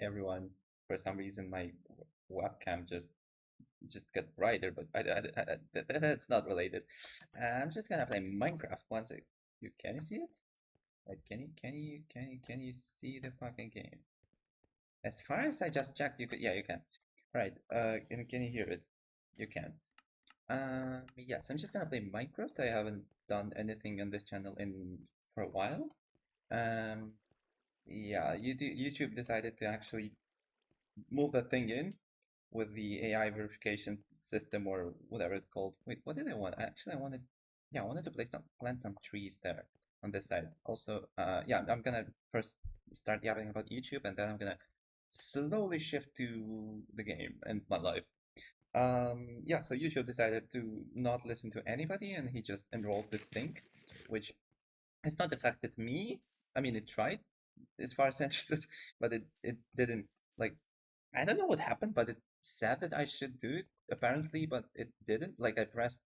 everyone. For some reason, my webcam just got brighter, but that's not related. I'm just gonna play Minecraft once. Can you see it? Like, can you see the fucking game? As far as I just checked, you could. Yeah, you can. Right. Can you hear it? You can. Yes, I'm just gonna play Minecraft. I haven't done anything on this channel in for a while. Um, yeah, YouTube decided to actually move that thing in with the AI verification system or whatever it's called. Wait, what did I want? Actually, I wanted to plant some trees there on this side. Also, yeah, I'm gonna first start yapping about YouTube, and then I'm gonna slowly shift to the game and my life. Yeah, so YouTube decided to not listen to anybody, and he just enrolled this thing, which has not affected me. I mean, it tried, as far as I understood, but it didn't, like, I don't know what happened, but it said that I should do it apparently, but it didn't. Like, I pressed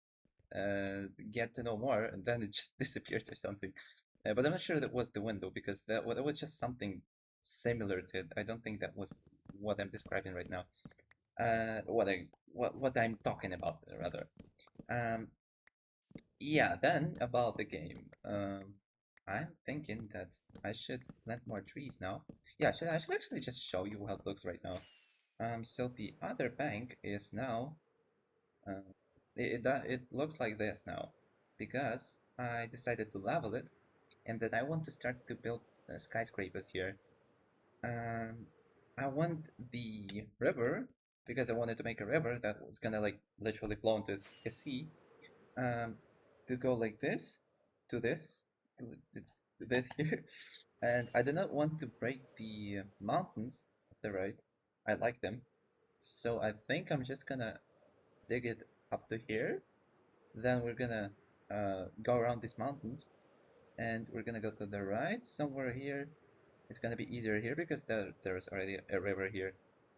get to know more, and then it just disappeared or something. But I'm not sure that was the window because that was just something similar to it. I don't think that was what I'm describing right now. What I'm talking about rather. Um, yeah. Then about the game. I'm thinking that I should plant more trees now. Yeah, I should actually just show you how it looks right now. So the other bank is now, uh, it looks like this now, because I decided to level it, and that I want to start to build skyscrapers here. Um, I want the river, because I wanted to make a river that was gonna like literally flow into a sea, um, to go like this, to this, to this here, and I do not want to break the mountains at the right. I like them. So I think I'm just gonna dig it up to here. Then we're gonna go around these mountains, and we're gonna go to the right somewhere here. It's gonna be easier here because there's already a river here,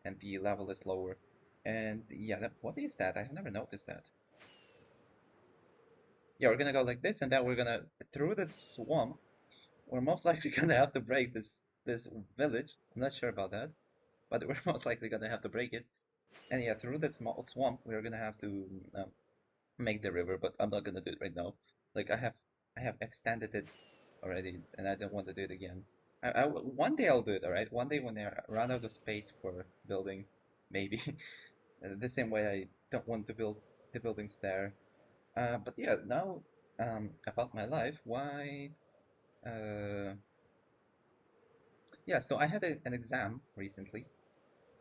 and the level is lower. And yeah, what is that? I've never noticed that. Yeah, we're gonna go like this, and then we're gonna through the swamp. We're most likely gonna have to break this village. I'm not sure about that, but we're most likely gonna have to break it. And yeah, through that small swamp, we're gonna have to make the river, but I'm not gonna do it right now. Like I have extended it already, and I don't want to do it again. One day I'll do it, all right? One day when I run out of space for building, maybe. The same way I don't want to build the buildings there. But yeah, now about my life. Why? Uh, yeah. So I had an exam recently,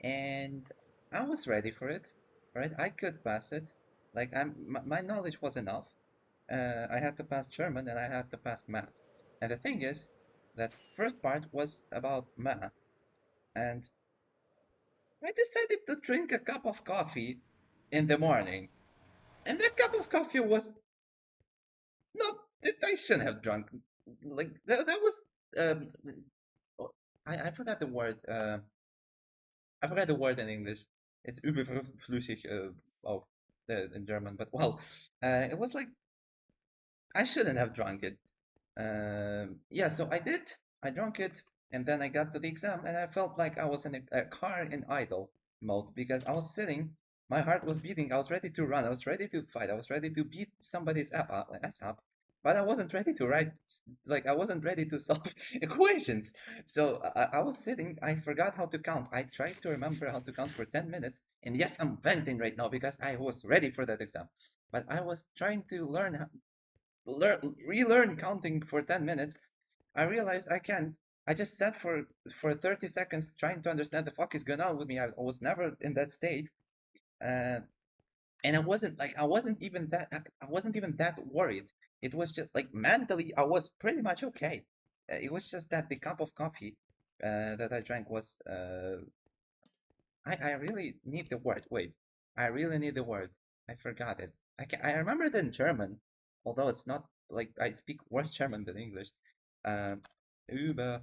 and I was ready for it. Right? I could pass it. Like my knowledge was enough. I had to pass German and I had to pass math. And the thing is, that first part was about math, and I decided to drink a cup of coffee in the morning. And that cup of coffee was not that I shouldn't have drunk. Like that was um, oh, I forgot the word. I forgot the word in English. It's überflüssig of in German, but well, it was like I shouldn't have drunk it. Yeah, so I did. I drank it, and then I got to the exam, and I felt like I was in a car in idle mode because I was sitting, my heart was beating, I was ready to run, I was ready to fight, I was ready to beat somebody's ass up, but I wasn't ready to write, like, I wasn't ready to solve equations. So I was sitting, I forgot how to count. I tried to remember how to count for 10 minutes, and yes, I'm venting right now because I was ready for that exam. But I was trying to learn relearn counting for 10 minutes. I realized I can't. I just sat for 30 seconds trying to understand the fuck is going on with me. I was never in that state. uh, and I wasn't even that worried. It was just like mentally I was pretty much okay. It was just that the cup of coffee that I drank was I really need the word. Wait, I really need the word. I forgot it. I remember it in German, although it's not like I speak worse German than English. Um, über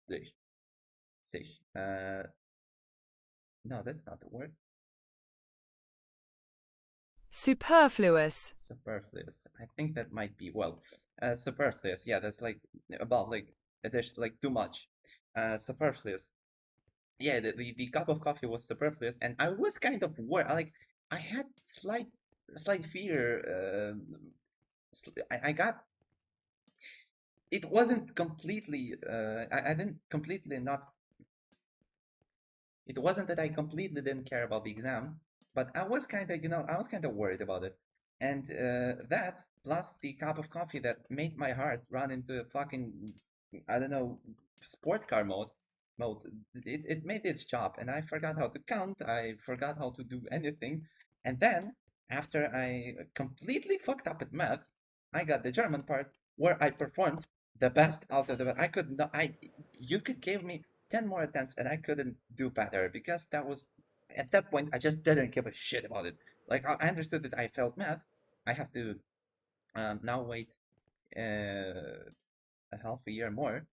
sich. Sich. No, that's not the word. Superfluous. Superfluous. I think that might be, well, superfluous. Yeah, that's like about like there's like too much, superfluous. Yeah, the cup of coffee was superfluous, and I was kind of worried. Like I had slight fear. I got it wasn't completely. I didn't completely not It wasn't that I completely didn't care about the exam, but I was kind of, I was kind of worried about it. And that, plus the cup of coffee that made my heart run into a fucking, I don't know, sport car mode, it made its job. And I forgot how to count. I forgot how to do anything. And then, after I completely fucked up at math, I got the German part where I performed the best out of the. I could not. You could give me 10 more attempts and I couldn't do better because that was at that point I just didn't give a shit about it. Like I understood that I failed math. I have to now wait a half a year more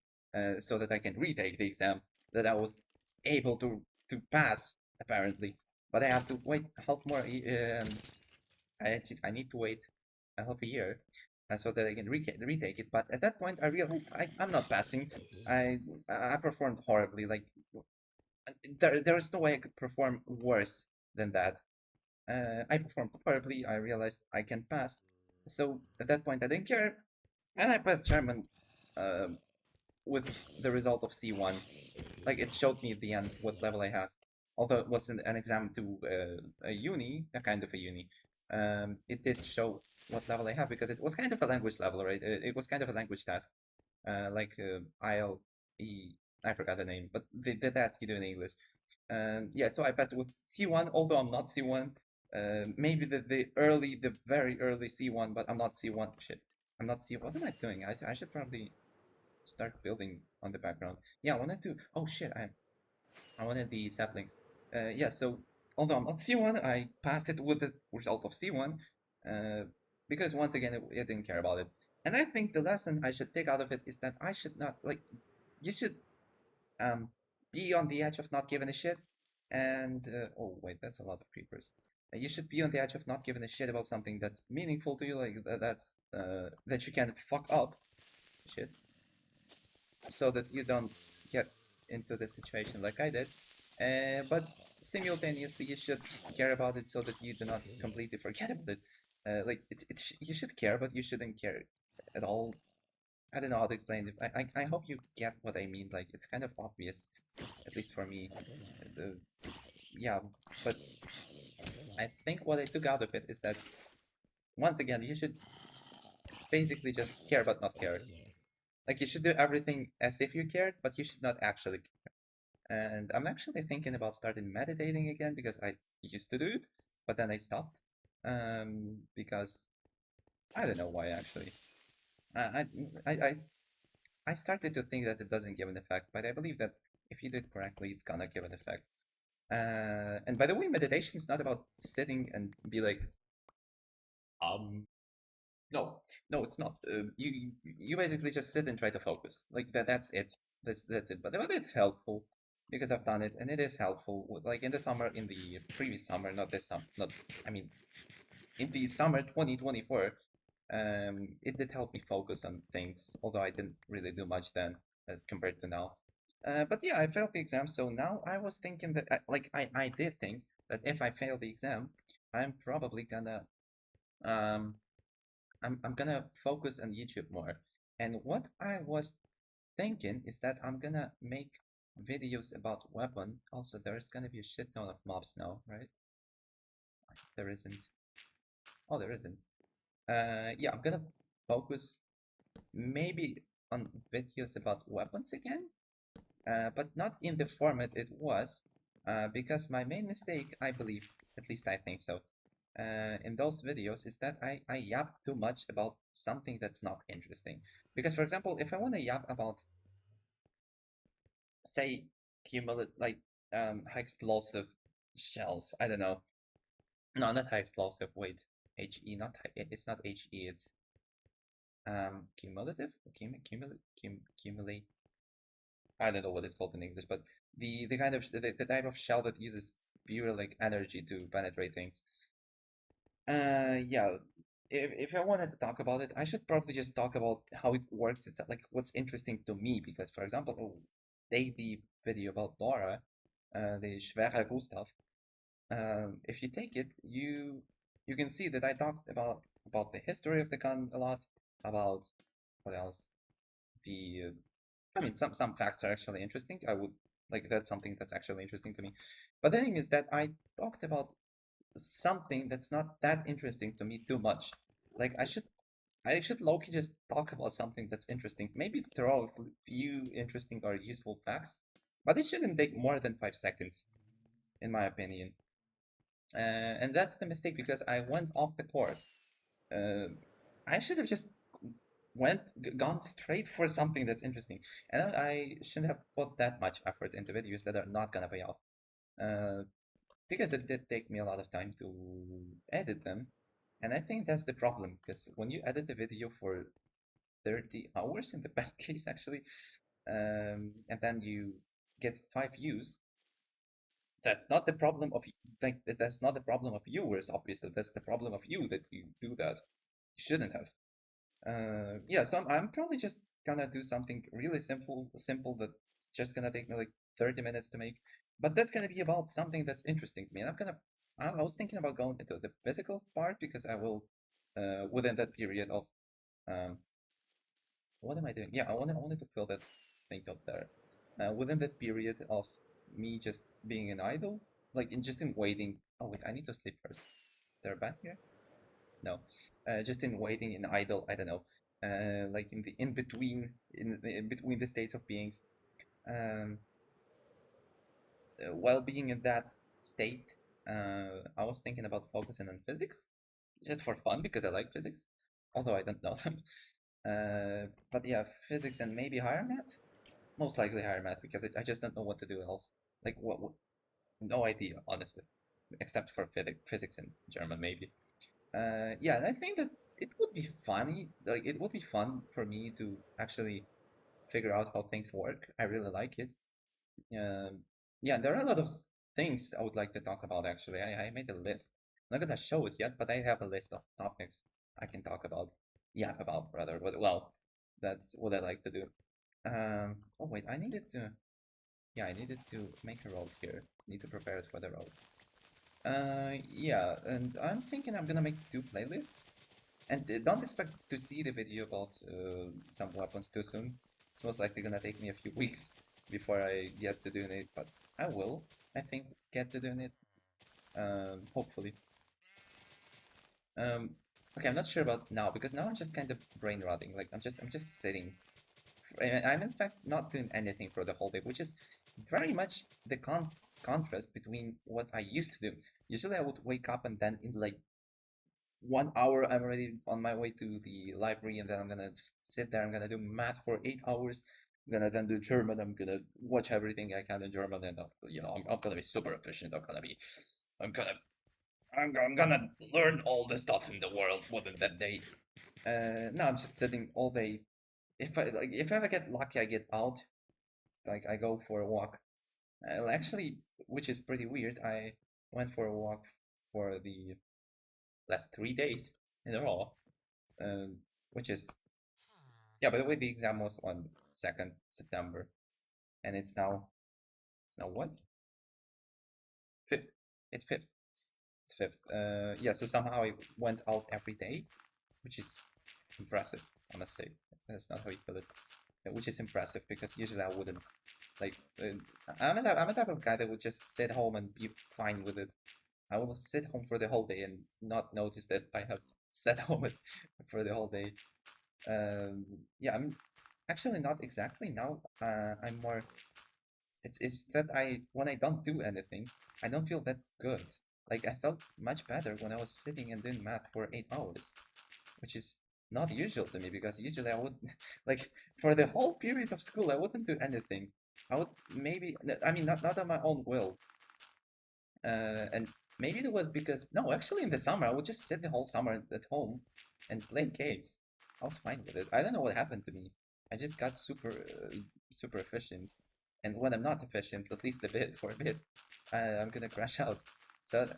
so that I can retake the exam that I was able to pass apparently. But I have to wait half more. I need to wait a half a year so that I can retake it. But at that point, I realized I'm not passing. I I performed horribly. Like there is no way I could perform worse than that. I performed horribly. I realized I can pass. So at that point, I didn't care, and I passed German uh, with the result of C1. Like it showed me at the end what level I have. Although it wasn't an exam to a uni, a kind of a uni, it did show what level I have because it was kind of a language level, right? It was kind of a language test, like ILE. I forgot the name, but the test you do in English. Yeah, so I passed with C1, although I'm not C1. Maybe the very early C1, but I'm not C1. Shit, I'm not C1. What am I doing? I should probably start building on the background. Yeah, I wanted to. Oh shit, I wanted the saplings. Yeah, so although I'm not C1, I passed it with the result of C1, uh, because once again it didn't care about it. And I think the lesson I should take out of it is that I should not like. You should um be on the edge of not giving a shit. And oh wait, that's a lot of creepers. You should be on the edge of not giving a shit about something that's meaningful to you, like that you can fuck up shit so that you don't get into the situation like I did. But simultaneously, you should care about it so that you do not completely forget about it. Like you should care, but you shouldn't care at all. I don't know how to explain it. I hope you get what I mean. Like it's kind of obvious, at least for me. The, yeah, but I think what I took out of it is that once again, you should basically just care but not care. Like you should do everything as if you cared, but you should not actually. And I'm actually thinking about starting meditating again because I used to do it, but then I stopped. Because I don't know why actually. I I I I started to think that it doesn't give an effect, but I believe that if you do it correctly, it's gonna give an effect. And by the way, meditation is not about sitting and be like, um, no, no, it's not. You basically just sit and try to focus. Like that. That's it. That's it. But it's helpful because I've done it, and it is helpful. Like in the summer, in the previous summer, not this summer, not. I mean, in the summer 2024, it did help me focus on things. Although I didn't really do much then compared to now. But yeah, I failed the exam, so now I was thinking that, like, I did think that if I fail the exam, I'm probably gonna um I'm gonna focus on YouTube more. And what I was thinking is that I'm gonna make videos about weapon. Also, there's gonna be a shit ton of mobs now, right? There isn't. Oh, there isn't. Yeah, I'm gonna focus maybe on videos about weapons again, but not in the format it was, because my main mistake, I believe, at least I think so, in those videos is that I yap too much about something that's not interesting. Because, for example, if I want to yap about, say, cumulative, like high explosive shells, I don't know. No, not high explosive. Wait, HE, not it's not HE. It's cumulative, cumulate. I don't know what it's called in English, but the kind of the type of shell that uses pure like energy to penetrate things. Yeah. if I wanted to talk about it, I should probably just talk about how it works. It's like what's interesting to me because, for example, daily video about Laura, the Schwerer Gustav. If you take it, you can see that I talked about the history of the gun a lot, about what else? The I mean, some facts are actually interesting. I would like that's something that's actually interesting to me. But the thing is that I talked about something that's not that interesting to me too much. Like I should low-key just talk about something that's interesting. Maybe throw a few interesting or useful facts, but it shouldn't take more than 5 seconds, in my opinion. And that's the mistake because I went off the course. Uh, I should have just gone straight for something that's interesting, and I shouldn't have put that much effort into videos that are not gonna pay off. Uh, because it did take me a lot of time to edit them, and I think that's the problem. Because when you edit a video for 30 hours in the best case, actually, and then you get 5 views, that's not the problem of like that's not the problem of viewers. Obviously, that's the problem of you that you do that. You shouldn't have. Yeah, so I'm probably just gonna do something really simple that's just gonna take me like 30 minutes to make. But that's gonna be about something that's interesting to me. And I was thinking about going into the physical part because I will, within that period of, um, what am I doing? Yeah, I wanted to fill that thing up there. Within that period of me just being an idol, like just in waiting. Oh wait, I need to sleep first. Is there a bed here? No, just in waiting in idle. I don't know, like in the in between the states of beings. Um, while being in that state, I was thinking about focusing on physics, just for fun because I like physics, although I don't know them. But yeah, physics and maybe higher math. Most likely higher math because I just don't know what to do else. Like what? No idea, honestly, except for physics and German maybe. Yeah, and I think that it would be funny. Like it would be fun for me to actually figure out how things work. I really like it. Um, yeah, there are a lot of things I would like to talk about actually. I made a list. I'm not gonna show it yet, but I have a list of topics I can talk about. Yeah, about rather. Well, that's what I like to do. Oh wait, I needed to. Yeah, I needed to make a road here. Need to prepare it for the road. Yeah, and I'm thinking I'm gonna make 2 playlists. And don't expect to see the video about some weapons too soon. It's most likely gonna take me a few weeks before I get to doing it, but I will, I think, get to doing it. Hopefully. Um, okay, I'm not sure about now because now I'm just kind of brain rotting. Like I'm just sitting. And I'm in fact not doing anything for the whole day, which is very much the contrast between what I used to do. Usually I would wake up and then in like 1 hour I'm already on my way to the library and then I'm gonna sit there. I'm gonna do math for 8 hours. I'm gonna then do German. I'm gonna watch everything I can in German and I'm gonna be super efficient. I'm gonna I'm gonna learn all the stuff in the world within that day. No, I'm just sitting all day. If I ever get lucky, I get out. Like I go for a walk. Actually, which is pretty weird. I went for a walk for the last 3 days in a row, um, which is yeah. By the way, the exam was on 2nd September, and it's now what? Fifth. It's fifth. It's fifth. Yeah. So somehow I went out every day, which is impressive. I must say that's not how you feel it, which is impressive because usually I wouldn't. Like, I'm a type of guy that would just sit home and be fine with it. I will sit home for the whole day and not notice that I have sat home for the whole day. Yeah, I'm actually not exactly now. I'm more. It's that I when I don't do anything, I don't feel that good. Like I felt much better when I was sitting and doing math for 8 hours, which is not usual to me because usually I would like for the whole period of school I wouldn't do anything. I would maybe I mean not on my own will. And maybe it was because no, actually in the summer I would just sit the whole summer at home and play games. I was fine with it. I don't know what happened to me. I just got super efficient, and when I'm not efficient, at least a bit for a bit, I'm gonna crash out. So.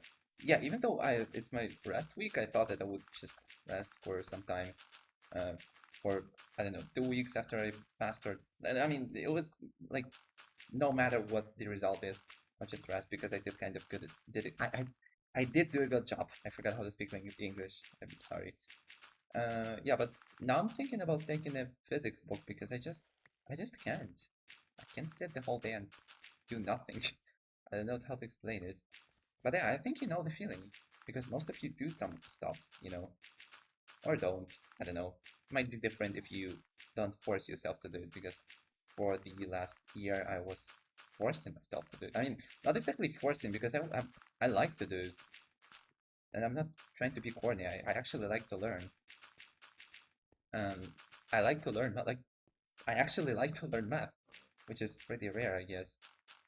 yeah, even though it's my rest week, I thought that I would just rest for some time, uh, for I don't know, 2 weeks after I passed. Or I mean, it was like no matter what the result is, I'll just rest because I did kind of good. Did it? I did do a good job. I forgot how to speak English. I'm sorry. Yeah, but now I'm thinking about taking a physics book because I just can't. I can't sit the whole day and do nothing. I don't know how to explain it. But yeah, I think you know the feeling because most of you do some stuff, or don't. I don't know. Might be different if you don't force yourself to do it because for the last year I was forcing myself to do it. I mean, not exactly forcing because I like to do it, and I'm not trying to be corny. I actually like to learn. Um, I like to learn, but like I actually like to learn math, which is pretty rare, I guess.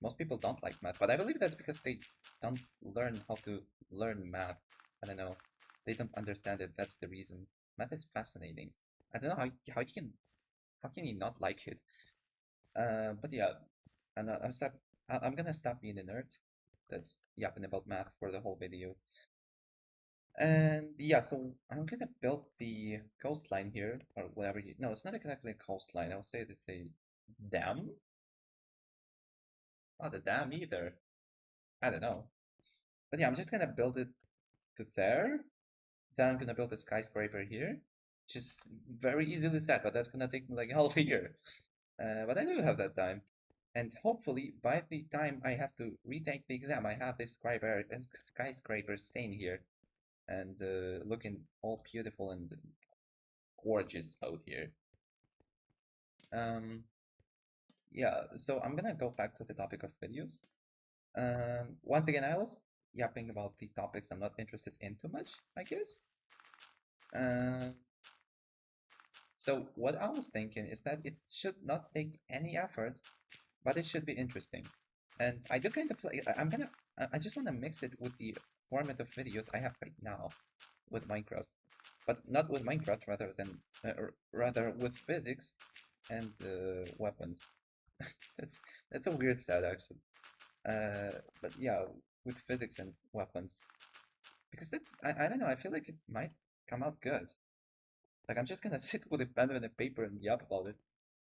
Most people don't like math, but I believe that's because they don't learn how to learn math. I don't know. They don't understand it. That's the reason. Math is fascinating. I don't know how can you not like it? But yeah, I'm gonna stop being a nerd. That's yapping about math for the whole video. And yeah, so I'm gonna build the coastline here, or whatever you. No, it's not exactly a coastline. I would say it's a dam. Not a dam either. I don't know. But yeah, I'm just gonna build it to there. Then I'm gonna build a skyscraper here. Just very easily said, but that's gonna take me like half a year. But I do have that time. And hopefully, by the time I have to retake the exam, I have this skyscraper staying here and looking all beautiful and gorgeous out here. Um, yeah, so I'm gonna go back to the topic of videos. Once again, I was yapping about the topics I'm not interested in too much, I guess. Um, so what I was thinking is that it should not take any effort, but it should be interesting. And I do kind of like, I just want to mix it with the format of videos I have right now with Minecraft, but not with Minecraft, rather with physics and weapons. That's that's a weird set actually. But yeah, with physics and weapons, because I don't know. I feel like it might come out good. Like I'm just gonna sit with a pen and a paper and yap about it.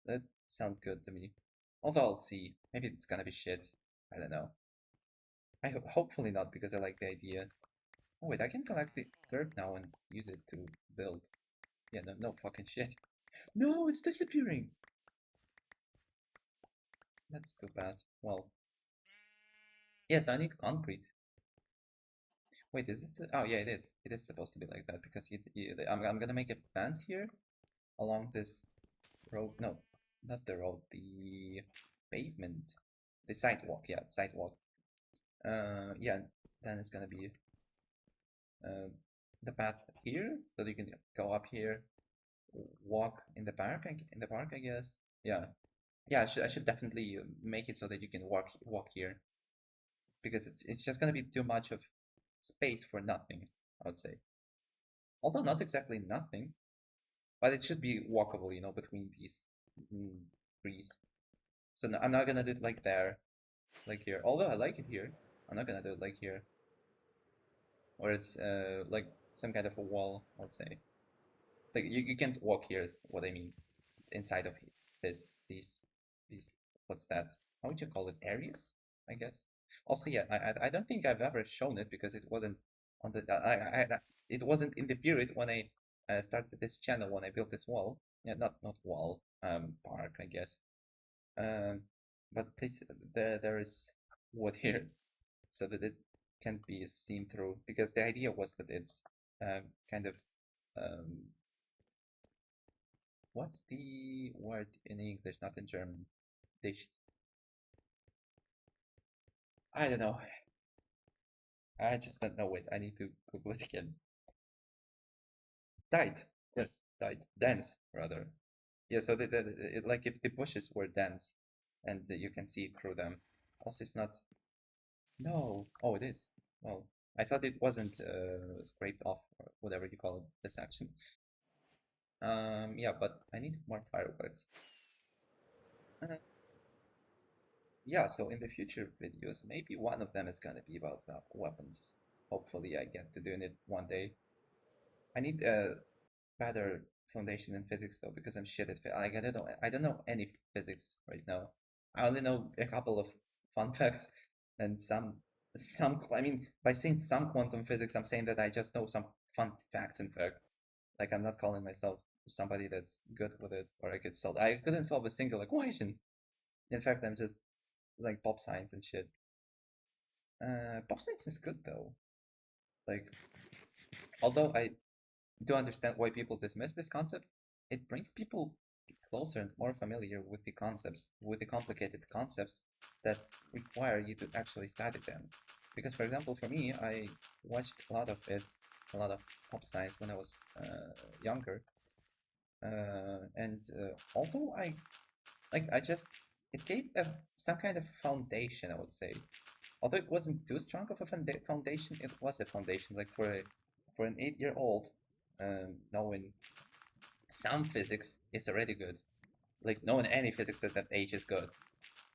That sounds good to me. Although I'll see. Maybe it's gonna be shit. I don't know. Hopefully not because I like the idea. Oh wait, I can collect the dirt now and use it to build. Yeah, no, no fucking shit. No, it's disappearing. That's too bad. Well, yes, I need concrete. Wait, is it? Oh yeah, it is. It is supposed to be like that because I'm gonna make a fence here along this road. No, not the road. The pavement. The sidewalk. Yeah, sidewalk. Yeah. Then it's gonna be uh, the path here, so that you can go up here, walk in the park. In the park, I guess. Yeah. Yeah. I should definitely make it so that you can walk here because it's just gonna be too much of space for nothing. I would say. Although not exactly nothing, but it should be walkable, between these mm, trees. So no, I'm not gonna do it like there, like here. Although I like it here, I'm not gonna do it like here, or it's like some kind of a wall. I would say like you can't walk here. Is what I mean. Inside of these what's that? How would you call it? Areas, I guess. Also, yeah, I don't think I've ever shown it because it wasn't on the it wasn't in the period when I started this channel when I built this wall. Yeah, not wall, park, I guess. Um, but there is wood here so that it can't be seen through because the idea was that it's kind of um, what's the word in English, not in German? Dicht. I don't know. I just don't know it. I need to Google it again. Tight. Yes, tight. Dense, rather. Yeah, so like if the bushes were dense and you can see through them. Also, it's not. No. Oh, it is. Well, I thought it wasn't scraped off or whatever you call it, the section. Yeah, but I need more fireworks. Uh, yeah, so in the future videos, maybe one of them is gonna be about weapons. Hopefully, I get to doing it one day. I need a better foundation in physics though, because I'm shit at like I don't know any physics right now. I only know a couple of fun facts and some. I mean, by saying some quantum physics, I'm saying that I just know some fun facts. In fact, like I'm not calling myself somebody that's good with it or I could solve. I couldn't solve a single equation. In fact, I'm just like pop science and shit. Pop science is good though. Like, although I do understand why people dismiss this concept, it brings people closer and more familiar with the concepts, with the complicated concepts that require you to actually study them. Because, for example, for me, I watched a lot of it, a lot of pop science when I was younger, and although I just it gave some kind of foundation, I would say. Although it wasn't too strong of a foundation, it was a foundation. Like for an 8-year old, knowing some physics is already good. Like knowing any physics at that age is good.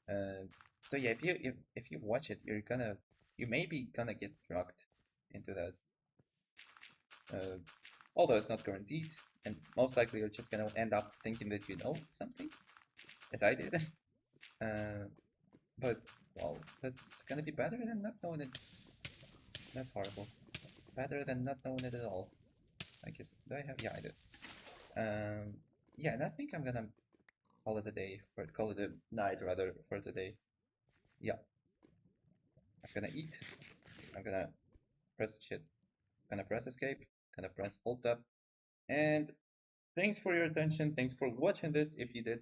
Uh, so yeah, if you watch it, you may be gonna get drugged into that. Uh, Although it's not guaranteed, and most likely you're just gonna end up thinking that you know something, as I did. Uh, but well, that's gonna be better than not knowing it. That's horrible. Better than not knowing it at all. I guess. Do I have? Yeah, I did. Um, yeah, and I think I'm gonna call it a day, or call it a night rather for today. Yeah, I'm gonna eat. I'm gonna press shit. Gonna press escape. Gonna press alt tab. And thanks for your attention. Thanks for watching this. If you did,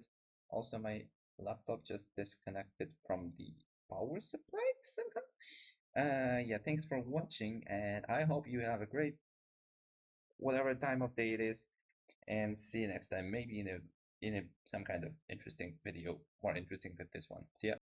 also my laptop just disconnected from the power supply somehow. Yeah, thanks for watching, and I hope you have a great whatever time of day it is, and see you next time. Maybe in a some kind of interesting video, more interesting than this one. See ya.